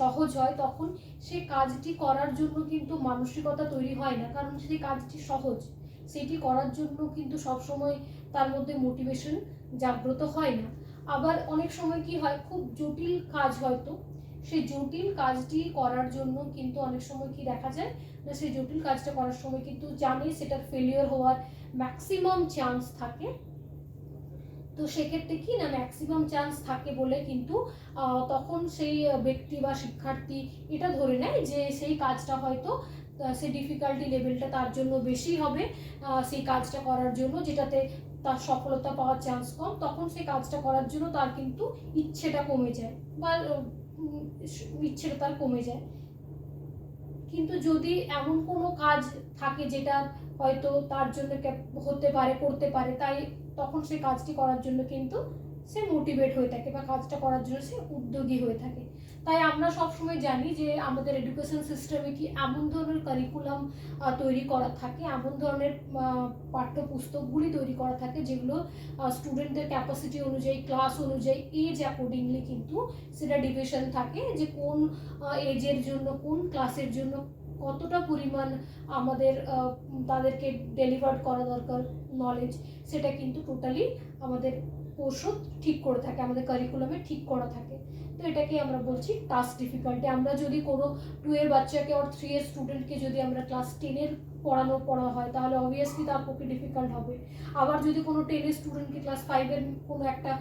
সহজ হয় তখন সে কাজটি করার জন্য কিন্তু মানসিকতা তৈরি হয় না, কারণ সেই কাজটি সহজ, সেটি করার জন্য কিন্তু সবসময় তার মধ্যে মোটিভেশন জাগ্রত হয় না। আবার অনেক সময় কি হয়, খুব জটিল কাজ হয়তো, সেই জটিল কাজটি করার জন্য কিন্তু অনেক সময় কি দেখা যায় না, সেই জটিল কাজটা করার সময় কিন্তু জানে সেটার ফেলিওর হওয়ার ম্যাক্সিমাম চান্স থাকে। তো সেক্ষেত্রে কি না, ম্যাক্সিমাম চান্স থাকে বলে কিন্তু তখন সেই ব্যক্তি বা শিক্ষার্থী এটা ধরে নেয় যে সেই কাজটা হয়তো সেই ডিফিকাল্টি লেভেলটা তার জন্য বেশি হবে সেই কাজটা করার জন্য, যেটাতে তার সফলতা পাওয়ার চান্স কম, তখন সেই কাজটা করার জন্য তার কিন্তু ইচ্ছেটা কমে যায়, বা ইচ্ছেটা তার কমে যায়। কিন্তু যদি এমন কোনো কাজ থাকে যেটা হয়তো তার জন্য করতে পারে, তাই তখন সেই কাজটি করার জন্য কিন্তু সে মোটিভেট হয়ে থাকে, বা কাজটা করার জন্য সে উদ্যোগী হয়ে থাকে। তাই আমরা সবসময় জানি যে আমাদের এডুকেশন সিস্টেমে কি এমন ধরনের কারিকুলাম তৈরি করা থাকে, এমন ধরনের পাঠ্যপুস্তকগুলি তৈরি করা থাকে যেগুলো স্টুডেন্টদের ক্যাপাসিটি অনুযায়ী, ক্লাস অনুযায়ী, এজ অ্যাকর্ডিংলি কিন্তু সেটা ডিভিশন থাকে, যে কোন এজের জন্য, কোন ক্লাসের জন্য কতটা পরিমাণ আমাদের তাদেরকে ডেলিভার করা দরকার নলেজ, সেটা কিন্তু টোটালি আমাদের কোর্সও ঠিক করে থাকে, আমাদের কারিকুলামে ঠিক করা থাকে। তো এটাকে আমরা বলছি টাস্ক ডিফিকাল্টি। আমরা যদি কোনো 2 এর বাচ্চাকে আর 3 এর স্টুডেন্টকে যদি আমরা ক্লাস 10 এর পড়া হয় তাহলে অবভিয়াসলি তার পক্ষে ডিফিকাল্ট হবে। আবার যদি কোনো 10 এর স্টুডেন্টকে ক্লাস 5 এর কোনো একটা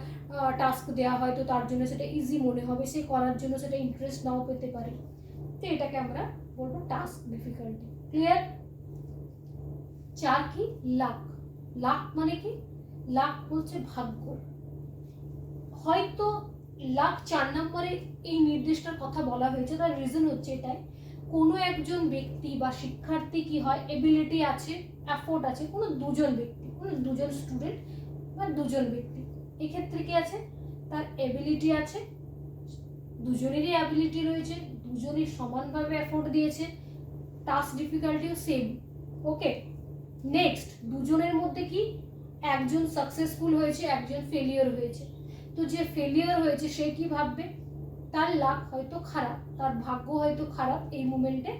টাস্ক দেওয়া হয় তো তার জন্য সেটা ইজি মনে হবে, সে করার জন্য সেটা ইন্টারেস্ট নাও পেতে পারে। তো এটাকে আমরা বলবো টাস্ক ডিফিকাল্টি। ক্লিয়ার? 4 কি, লাক। লাক মানে কি? লাক হচ্ছে ভাগ্য। হয়তো লাক 4 নম্বরে এই নির্দেশটার কথা বলা হয়েছে, তার রিজন হচ্ছে এটাই, কোনো একজন ব্যক্তি বা শিক্ষার্থী কি হয়, এবিলিটি আছে, এফোর্ট আছে, কোনো দুজন স্টুডেন্ট বা দুজন ব্যক্তি, এক্ষেত্রে কি আছে, তার এবিলিটি আছে, দুজনেরই অ্যাবিলিটি রয়েছে, দুজনই সমানভাবে এফোর্ট দিয়েছে, টাস্ক ডিফিকাল্টিও সেম। ওকে, নেক্সট, দুজনের মধ্যে কি একজন সাকসেসফুল হয়েছে, একজন ফেলিওর হয়েছে। তো যে ফেলিওর হয়েছে সে কি ভাববে, তার লাক হয়তো খারাপ, তার ভাগ্য হয়তো খারাপ এই মোমেন্টে,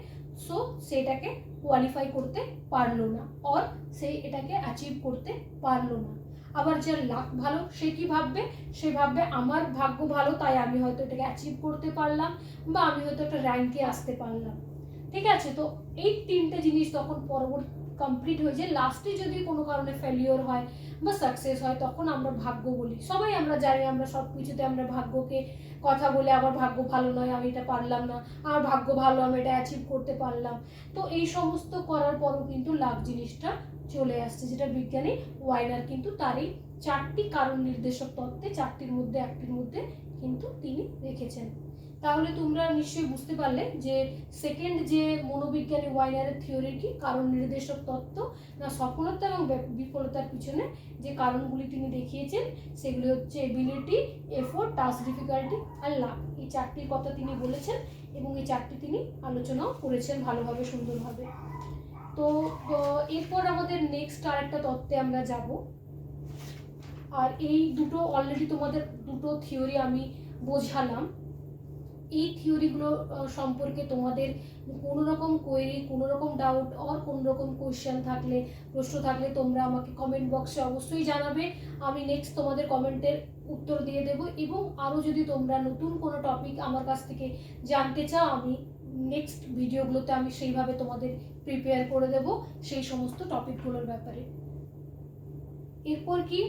সো সেটাকে কোয়ালিফাই করতে পারলো না, অর সে এটাকে অ্যাচিভ করতে পারলো না। আবার যার লাক ভালো সে কি ভাববে, সে ভাববে আমার ভাগ্য ভালো তাই আমি হয়তো এটাকে অ্যাচিভ করতে পারলাম, বা আমি হয়তো একটা র্যাঙ্কে আসতে পারলাম। ঠিক আছে? তো এই 3টে জিনিস তখন পরবর্তী কমপ্লিট হয়ে যায়। লাস্টে যদি কোনো কারণে ফেলিওর হয় বা সাকসেস হয় তখন আমরা ভাগ্য বলি। সবাই আমরা জানি, আমরা সব কিছুতে আমরা ভাগ্যকে কথা বলে, আবার ভাগ্য ভালো নয় আমি এটা পারলাম না, আমার ভাগ্য ভালো আমি এটা অ্যাচিভ করতে পারলাম। তো এই সমস্ত করার পরও কিন্তু লাক জিনিসটা চলে আসছে, যেটা বিজ্ঞানী ওয়াইনার কিন্তু তার এই 4টি কারণ নির্দেশক তত্ত্বে 4টির মধ্যে একটির মধ্যে কিন্তু তিনি রেখেছেন। তাহলে তোমরা নিশ্চয়ই বুঝতে পারলে যে সেকেন্ড যে মনোবিজ্ঞানী ওয়াইনারের থিওরি কি, কারণ নির্দেশক তত্ত্ব, না সফলতা এবং বিফলতার পিছনে যে কারণগুলি তিনি দেখিয়েছেন সেগুলি হচ্ছে এবিলিটি, এফোর্ট, টাস্ক ডিফিকাল্টি আর লাক। এই 4টির কথা তিনি বলেছেন এবং এই 4টি তিনি আলোচনাও করেছেন ভালোভাবে, সুন্দরভাবে। তো এরপর আমাদের নেক্সট আরেকটা তত্ত্বে আমরা যাব, আর এই দুটো অলরেডি তোমাদের দুটো থিওরি আমি বোঝালাম। এই থিওরিগুলো সম্পর্কে তোমাদের কোনো রকম কোয়েরি, কোনো রকম ডাউট আর কোনো রকম কোয়েশ্চেন থাকলে, প্রশ্ন থাকলে তোমরা আমাকে কমেন্ট বক্সে অবশ্যই জানাবে। আমি নেক্সট তোমাদের কমেন্টের উত্তর দিয়ে দেবো। এবং আরও যদি তোমরা নতুন কোনো টপিক আমার কাছ থেকে জানতে চাও, আমি নেক্সট ভিডিওগুলোতে আমি সেইভাবে তোমাদের প্রিপেয়ার করে দেব সেই সমস্ত টপিকগুলোর ব্যাপারে। এরপর কি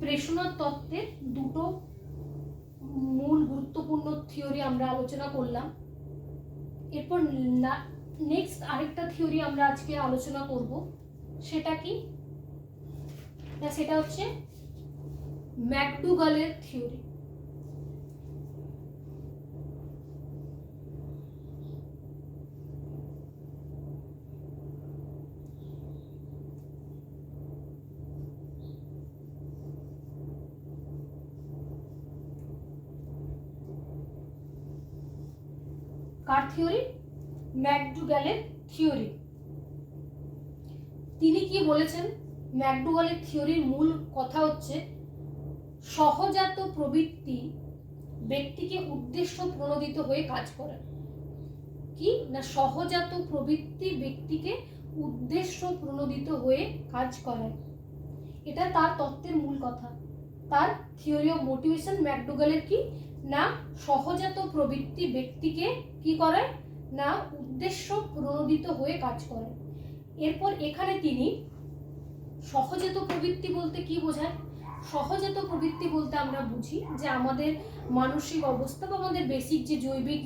প্রেষণার তত্ত্বের দুটো মূল গুরুত্বপূর্ণ থিওরি আমরা আলোচনা করলাম। এরপর নেক্সট আরেকটা থিওরি আমরা আজকে আলোচনা করব। সেটা কি না, সেটা হচ্ছে ম্যাকডুগালের থিওরি। কার থিওরি? ম্যাকডুগালের থিওরি। তিনি কি বলেছেন? ম্যাকডুগালের থিওরির মূল কথা হচ্ছে সহজাত প্রবৃত্তি ব্যক্তিকে উদ্দেশ্য প্রণোদিত হয়ে কাজ করে। কি না, সহজাত প্রবৃত্তি ব্যক্তিকে উদ্দেশ্য প্রণোদিত হয়ে কাজ করায়। এটা তার তত্ত্বের মূল কথা, তার থিওরি অফ মোটিভেশন। ম্যাকডুগালের কি না, সহজাত প্রবৃত্তি ব্যক্তিকে কি করে না উদ্দেশ্য প্রণোদিত হয়ে কাজ করে। এরপর এখানে তিনি সহজাত প্রবৃত্তি বলতে কি বোঝায়? সহজাত প্রবৃত্তি বলতে আমরা বুঝি যে আমাদের মানসিক অবস্থা বা আমাদের বেসিক যে জৈবিক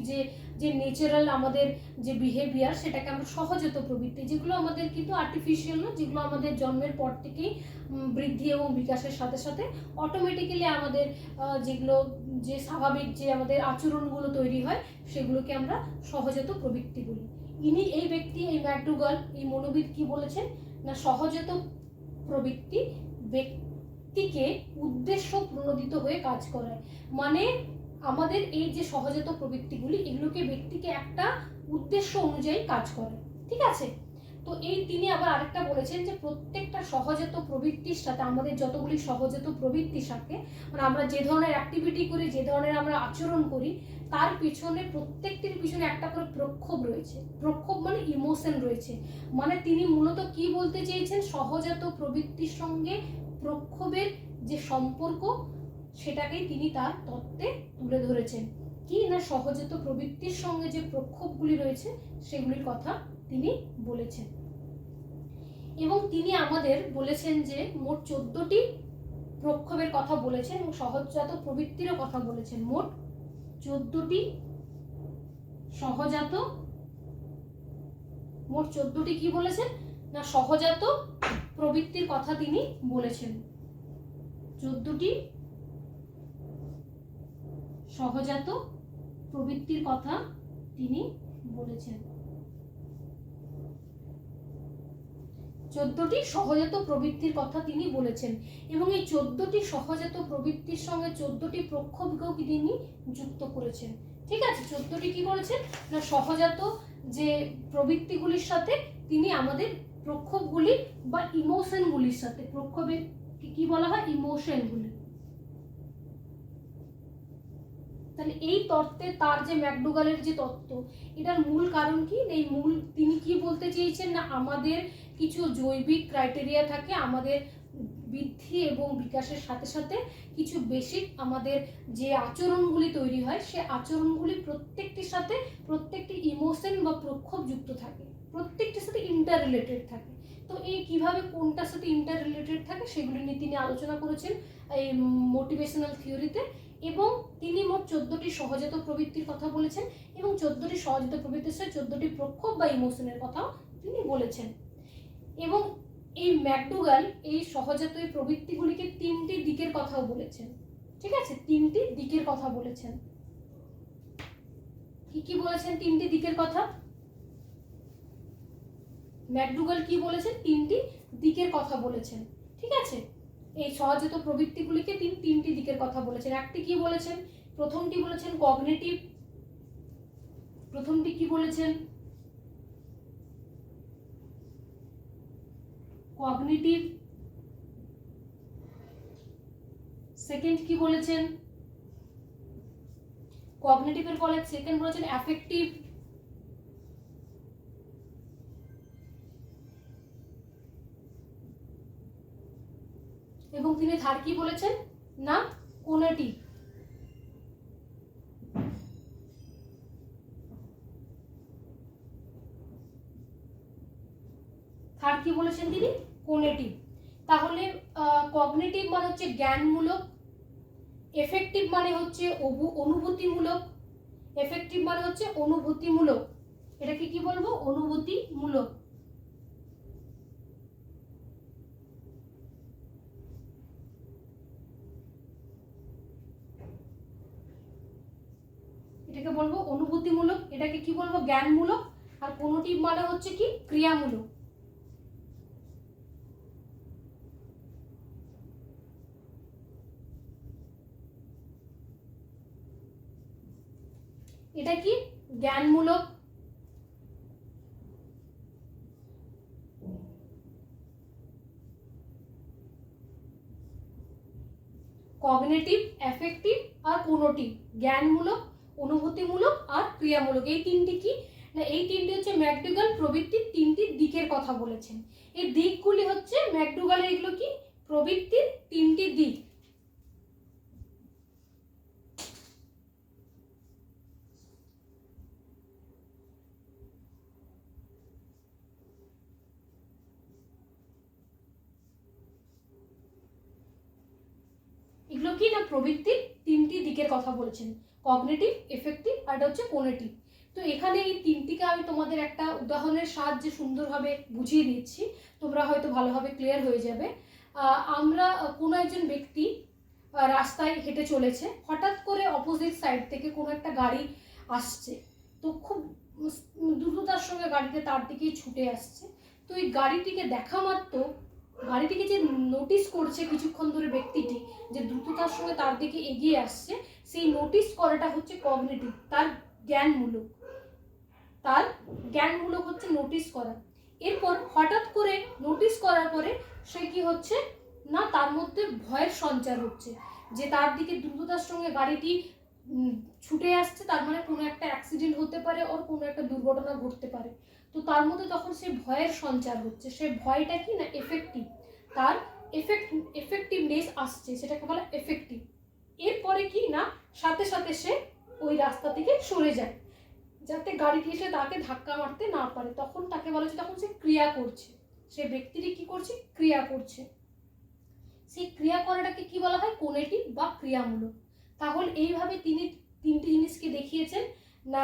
যে ন্যাচারাল আমাদের যে বিহেভিয়ার, সেটাকে আমরা সহজাত প্রবৃত্তি, যেগুলো আমাদের কিন্তু আর্টিফিশিয়াল না, যেগুলো আমাদের জন্মের পর থেকেই বৃদ্ধি এবং বিকাশের সাথে সাথে অটোমেটিক্যালি আমাদের যেগুলো যে স্বাভাবিক যে আমাদের আচরণগুলো তৈরি হয়, সেগুলোকে আমরা সহজাত প্রবৃত্তি বলি। এই ব্যক্তি, এই ম্যাকডুগাল, এই মনোবিদ কি বলেছেন না, সহজাত প্রবৃত্তি ব্যক্তিকে উদ্দেশ্য প্রণোদিত হয়ে কাজ করায়। মানে আমাদের এই যে সহজাত প্রবৃত্তিগুলি, এগুলোকে ব্যক্তিকে একটা উদ্দেশ্য অনুযায়ী কাজ করে। ঠিক আছে? তো তিনি আবার আরেকটা বলেছেন যে প্রত্যেকটা সহজাত প্রবৃত্তির সাথে, আমাদের যতগুলি সহজাত প্রবৃত্তির সাথে, মানে আমরা যে ধরনের অ্যাক্টিভিটি করি, যে ধরনের আমরা আচরণ করি, তার পিছনে প্রত্যেকটির পিছনে একটা করে প্রক্ষোভ রয়েছে। প্রক্ষোভ মানে ইমোশন রয়েছে। মানে তিনি মূলত কি বলতে চেয়েছেন? সহজাত প্রবৃত্তির সঙ্গে প্রক্ষোভের যে সম্পর্ক, সেটাকেই তিনি তার তত্ত্বে তুলে ধরেছেন। কি না, সহজাত প্রবৃত্তির সঙ্গে যে প্রক্ষোভগুলি রয়েছে সেগুলির কথা তিনি বলেছেন। এবং তিনি আমাদের বলেছেন যে মোট 14টি প্রক্ষোভের কথা বলেছেন এবং সহজাত প্রবৃত্তিরও কথা বলেছেন। মোট 14টি সহজাত, মোট 14টি কি বলেছেন না, সহজাত প্রবৃত্তির কথা তিনি বলেছেন। 14টি সহজাত প্রবৃত্তির কথা তিনি বলেছেন। 14টি সহজাত প্রবৃত্তির কথা তিনি বলেছেন। এবং এই 14টি সহজাত প্রবৃত্তির সঙ্গে 14টি প্রক্ষোভকেও তিনি যুক্ত করেছেন। ঠিক আছে? 14টি কি করেছেন না, সহজাত যে প্রবৃত্তিগুলির সাথে তিনি আমাদের প্রক্ষোভগুলি বা ইমোশনগুলির সাথে, প্রক্ষোভের কি বলা হয়? ইমোশনগুলি। তাহলে এই তত্ত্বে তার যে ম্যাকডুগালের যে তত্ত্ব, এটার মূল কারণ কি? এই মূল তিনি কি বলতে চেয়েছেন না, আমাদের কিছু জৈবিক ক্রাইটেরিয়া থাকে, আমাদের বৃদ্ধি এবং বিকাশের সাথে সাথে কিছু বেসিক আমাদের যে আচরণগুলি তৈরি হয়, সে আচরণগুলি প্রত্যেকটির সাথে প্রত্যেকটি ইমোশন বা প্রক্ষোভ যুক্ত থাকে, প্রত্যেকটির সাথে ইন্টার রিলেটেড থাকে। তো এই কিভাবে কোনটার সাথে ইন্টার রিলেটেড থাকে সেগুলি নিয়ে তিনি আলোচনা করেছেন এই মোটিভেশনাল থিওরিতে। এবং তিনি মোট 14টি সহজাত প্রবৃত্তির কথা বলেছেন এবং 14টি সহজাত প্রবৃত্তির সাথে 14টি প্রক্ষোভ বা ইমোশনের কথাও তিনি বলেছেন। এবং এই ম্যাকডুগাল এই সহজাত এই প্রবৃত্তিগুলিকে 3টি দিকের কথাও বলেছেন। ঠিক আছে? 3টি দিকের কথা বলেছেন। কি কি বলেছেন 3টি দিকের কথা? ম্যাকডুগাল কি বলেছেন? 3টি দিকের কথা বলেছেন। ঠিক আছে? এই সহজাত প্রবৃত্তিগুলিকে তিনি 3টি দিকের কথা বলেছেন। একটি কি বলেছেন? প্রথমটি বলেছেন কগনিটিভ, প্রথমটি কি বলেছেন কগনিটিভ, সেকেন্ড কি বলেছেন, কগনিটিভের ফলে সেকেন্ড বলেছেন অ্যাফেক্টিভ, এবং তিনি থার্ড কি বলেছেন না কোনেটিভ। থার্ড কি বলেছেন তিনি কোনেটিভ। তাহলে কগনিটিভ মানে হচ্ছে জ্ঞানমূলক, এফেক্টিভ মানে হচ্ছে অনুভূতিমূলক, এফেক্টিভ মানে হচ্ছে অনুভূতিমূলক, এটাকে কি বলবো অনুভূতিমূলক। এটাকে বলবো অনুভূতিমূলক, এটাকে কি বলবো জ্ঞানমূলক, আর কোনোটিভ মানে হচ্ছে কি ক্রিয়ামূলক। এটা কি জ্ঞানমূলক, কগনিটিভ, এফেক্টিভ আর কোনোটিভ, জ্ঞানমূলক, অনুভূতিমূলক আর ক্রিয়ামূলক। এই তিনটি কি না, এই তিনটি হচ্ছে ম্যাকডুগাল প্রবৃত্তির তিনটি দিকের কথা বলেছেন। এই দিকগুলি হচ্ছে ম্যাকডুগালের, এগুলো কি প্রবৃত্তির তিনটি দিক। এগুলো কি না প্রবৃত্তির তিনটি দিকের কথা বলেছেন, কগনিটিভ, এফেক্টিভ আর এটা হচ্ছে কোনেটিভ। তো এখানে এই তিনটিকে আমি তোমাদের একটা উদাহরণের সাহায্যে সুন্দরভাবে বুঝিয়ে দিচ্ছি, তোমরা হয়তো ভালোভাবে ক্লিয়ার হয়ে যাবে। আমরা কোনো একজন ব্যক্তি রাস্তায় হেঁটে চলেছে, হঠাৎ করে অপোজিট সাইড থেকে কোনো একটা গাড়ি আসছে, তো খুব দ্রুততার সঙ্গে গাড়িতে তার দিকেই ছুটে আসছে। তো এই গাড়িটিকে দেখা মাত্র, গাড়িটিকে যে নোটিস করছে কিছুক্ষণ ধরে ব্যক্তিটি যে দ্রুততার সঙ্গে তার দিকে এগিয়ে আসছে, সেই নোটিস করাটা হচ্ছে কগনিটিভ, তার জ্ঞানমূলক, তার জ্ঞানমূলক হচ্ছে নোটিস করা। এরপর হঠাৎ করে নোটিস করার পরে সে কি হচ্ছে না তার মধ্যে ভয়ের সঞ্চার হচ্ছে, যে তার দিকে দ্রুততার সঙ্গে গাড়িটি ছুটে আসছে, তার মানে কোনো একটা অ্যাক্সিডেন্ট হতে পারে, ওর কোনো একটা দুর্ঘটনা ঘটতে পারে। তো তার মধ্যে তখন সে ভয়ের সঞ্চার হচ্ছে, সে ভয়টা কি না এফেক্টিভ, তার এফেক্টিভনেস আসছে, সেটাকে বলা এফেক্টিভ। এরপরে কি না সাথে সাথে সে ওই রাস্তা থেকে সরে যায়, যাতে গাড়িটি এসে তাকে ধাক্কা মারতে না পারে, তখন তাকে বলা হচ্ছে তখন সে ক্রিয়া করছে, সে ব্যক্তিটি কি করছে ক্রিয়া করছে। সেই ক্রিয়া করাটাকে কি বলা হয় কোনেটিভ বা ক্রিয়ামূলক। তাহলে এইভাবে তিনি তিনটি জিনিসকে দেখিয়েছেন না,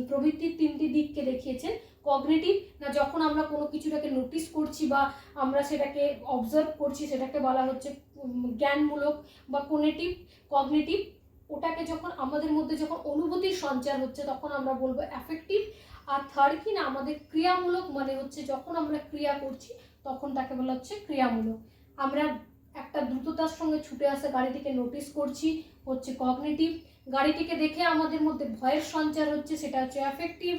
প্রবৃত্তির তিনটি দিককে দেখিয়েছেন। কগনিটিভ না যখন আমরা কোনো কিছুটাকে নোটিস করছি বা আমরা সেটাকে অবজার্ভ করছি, সেটাকে বলা হচ্ছে জ্ঞানমূলক বা কোনেটিভ। কগনিটিভ ওটাকে যখন আমাদের মধ্যে যখন অনুভূতির সঞ্চার হচ্ছে তখন আমরা বলবো অ্যাফেক্টিভ। আর থার্ড কি না আমাদের ক্রিয়ামূলক, মানে হচ্ছে যখন আমরা ক্রিয়া করছি তখন তাকে বলা হচ্ছে ক্রিয়ামূলক। আমরা একটা দ্রুততার সঙ্গে ছুটে আসা গাড়িটিকে নোটিস করছি হচ্ছে কগনিটিভ, গাড়িটিকে দেখে আমাদের মধ্যে ভয়ের সঞ্চার হচ্ছে সেটা হচ্ছে অ্যাফেক্টিভ,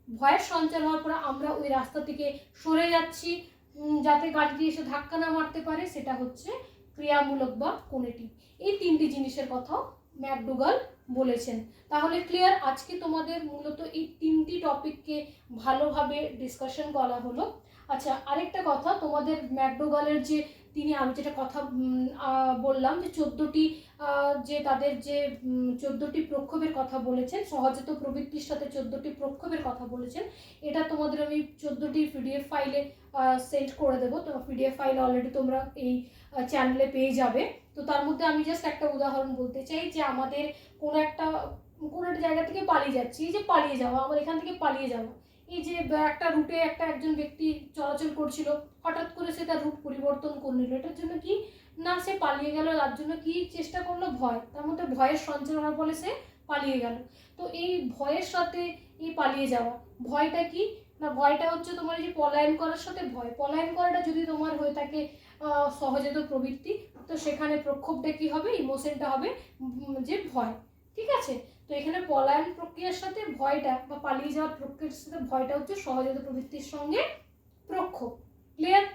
ভয়ের সঞ্চার হওয়ার পরে আমরা ওই রাস্তা থেকে সরে যাচ্ছি যাতে গাড়িটি এসে ধাক্কা না মারতে পারে, সেটা হচ্ছে ক্রিয়ামূলক বা কোনেটিভ। এই তিনটি জিনিসের কথাও ম্যাকডুগাল বলেছেন। তাহলে ক্লিয়ার, আজকে তোমাদের মূলত এই তিনটি টপিককে ভালোভাবে ডিসকাশন করা হলো। আচ্ছা আরেকটা কথা, তোমাদের ম্যাকডুগালের যে তিনি আমি যেটা কথা বললাম যে 14টি যে তাদের যে 14টি প্রক্ষোভের কথা বলেছেন, সহজাত প্রবৃত্তির সাথে 14টি প্রক্ষোভের কথা বলেছেন, এটা তোমাদের আমি 14টি পিডিএফ ফাইলে সেন্ড করে দেবো। তো পিডিএফ ফাইল অলরেডি তোমরা এই চ্যানেলে পেয়ে যাবে। তো তার মধ্যে আমি জাস্ট একটা উদাহরণ বলতে চাই যে আমাদের কোনো একটা জায়গা থেকে পালিয়ে যাচ্ছি, এই যে পালিয়ে যাওয়া, আমার এখান থেকে পালিয়ে যাওয়া, এই যে একটা রুটে একজন ব্যক্তি চলাচল করছিল, হঠাৎ করে সে তার রুট পরিবর্তন করে নিল, এটার জন্য কি না সে পালিয়ে গেল, তার জন্য কি চেষ্টা করলো ভয়, তার মধ্যে ভয়ের সঞ্চার হওয়ার ফলে সে পালিয়ে গেল। তো এই ভয়ের সাথে এই পালিয়ে যাওয়া, ভয়টা কি না ভয়টা হচ্ছে তোমার এই যে পলায়ন করার সাথে ভয়, পলায়ন করাটা যদি তোমার হয়ে থাকে সহজাত প্রবৃত্তি, তো সেখানে প্রক্ষোভটা কি হবে, ইমোশনটা হবে যে ভয়। ঠিক আছে, তো এখানে পলায়ন প্রক্রিয়ার সাথে ভয়টা বা পালিয়ে যাওয়ার প্রক্রিয়ার সাথে ভয়টা হচ্ছে সহজাত প্রবৃত্তির সঙ্গে প্রক্ষোভ। ক্লিয়ার?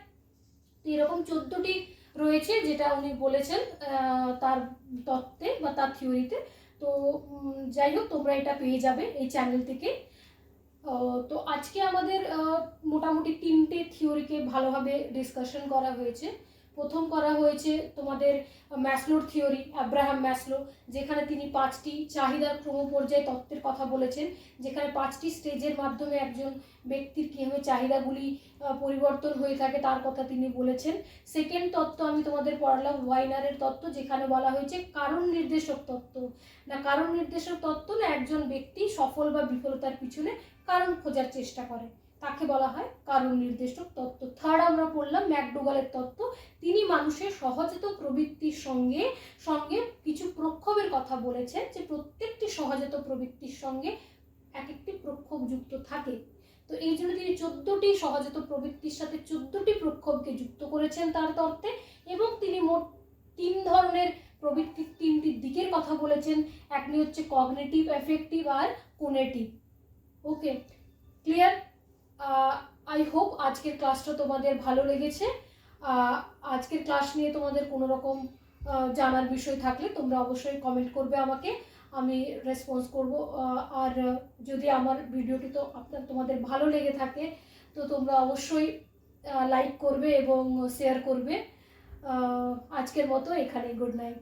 এরকম 14টি রয়েছে যেটা উনি বলেছেন তার তত্ত্বে বা তার থিওরিতে। তো যাই হোক, তোমরা এটা পেয়ে যাবে এই চ্যানেল থেকে। তো আজকে আমাদের মোটামুটি 3টে থিওরিকে ভালোভাবে ডিসকাশন করা হয়েছে। প্রথম করা হয়েছে তোমাদের ম্যাসলোর থিওরি, আব্রাহাম ম্যাসলো, যেখানে তিনি 5টি চাহিদার ক্রমপর্যায় তত্ত্বের কথা বলেছেন, যেখানে 5টি স্টেজের মাধ্যমে একজন ব্যক্তির কীভাবে চাহিদাগুলি পরিবর্তন হয়ে থাকে তার কথা তিনি বলেছেন। সেকেন্ড তত্ত্ব আমি তোমাদের পড়ালাম ওয়াইনারের তত্ত্ব, যেখানে বলা হয়েছে কারণ নির্দেশক তত্ত্ব। না কারণ নির্দেশক তত্ত্ব না, একজন ব্যক্তি সফল বা বিফলতার পিছনে কারণ খোঁজার চেষ্টা করে, তাকে বলা হয় কারণ নির্দেশক তত্ত্ব। থার্ড আমরা পড়লাম ম্যাকডুগালের তত্ত্ব। তিনি মানুষের সহজাত প্রবৃত্তির সঙ্গে সঙ্গে কিছু প্রক্ষোভের কথা বলেছেন, যে প্রত্যেকটি সহজাত প্রবৃত্তির সঙ্গে এক একটি প্রক্ষোভ যুক্ত থাকে। তো এই জন্য তিনি 14টি সহজাত প্রবৃত্তির সাথে 14টি প্রক্ষোভকে যুক্ত করেছেন তার তত্ত্বে, এবং তিনি মোট 3 ধরনের প্রবৃত্তির 3টি দিকের কথা বলেছেন। একটি হচ্ছে কগনিটিভ, অ্যাফেক্টিভ আর conative. Okay, clear? I hope আজকের ক্লাসটা তোমাদের ভালো লেগেছে। আজকের ক্লাস নিয়ে তোমাদের কোনো রকম জানার বিষয় থাকলে তোমরা অবশ্যই কমেন্ট করবে আমাকে, আমি রেসপন্স করব। আর যদি আমার ভিডিওটি তো তোমাদের ভালো লেগে থাকে তো তোমরা অবশ্যই লাইক করবে এবং শেয়ার করবে। আজকের মতো এখানে, গুড নাইট।